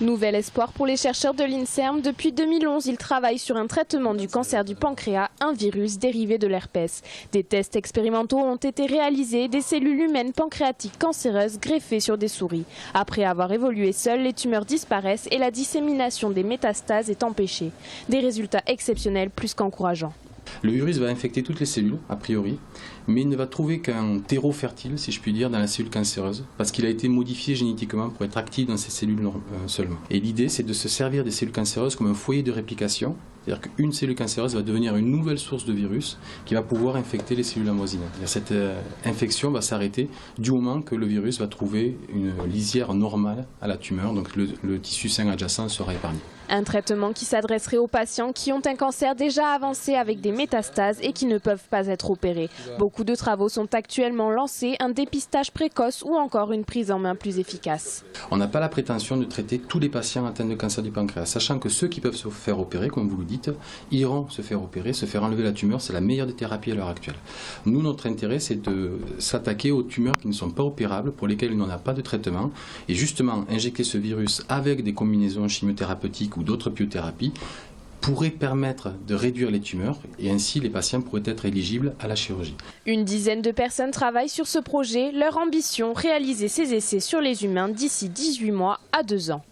Nouvel espoir pour les chercheurs de l'INSERM. Depuis 2011, ils travaillent sur un traitement du cancer du pancréas, un virus dérivé de l'herpès. Des tests expérimentaux ont été réalisés, des cellules humaines pancréatiques cancéreuses greffées sur des souris. Après avoir évolué seules, les tumeurs disparaissent et la dissémination des métastases est empêchée. Des résultats exceptionnels plus qu'encourageants. Le virus va infecter toutes les cellules, a priori, mais il ne va trouver qu'un terreau fertile, si je puis dire, dans la cellule cancéreuse, parce qu'il a été modifié génétiquement pour être actif dans ces cellules seulement. Et l'idée, c'est de se servir des cellules cancéreuses comme un foyer de réplication, c'est-à-dire qu'une cellule cancéreuse va devenir une nouvelle source de virus qui va pouvoir infecter les cellules avoisinantes. Cette infection va s'arrêter du moment que le virus va trouver une lisière normale à la tumeur, donc le tissu sain adjacent sera épargné. Un traitement qui s'adresserait aux patients qui ont un cancer déjà avancé avec des métastases et qui ne peuvent pas être opérés. Beaucoup de travaux sont actuellement lancés, un dépistage précoce ou encore une prise en main plus efficace. On n'a pas la prétention de traiter tous les patients atteints de cancer du pancréas, sachant que ceux qui peuvent se faire opérer, comme vous le dites, iront se faire opérer, se faire enlever la tumeur, c'est la meilleure des thérapies à l'heure actuelle. Nous, notre intérêt, c'est de s'attaquer aux tumeurs qui ne sont pas opérables, pour lesquelles il n'y en a pas de traitement, et justement injecter ce virus avec des combinaisons chimiothérapeutiques ou d'autres biothérapies pourrait permettre de réduire les tumeurs et ainsi les patients pourraient être éligibles à la chirurgie. Une dizaine de personnes travaillent sur ce projet. Leur ambition, réaliser ces essais sur les humains d'ici 18 mois à 2 ans.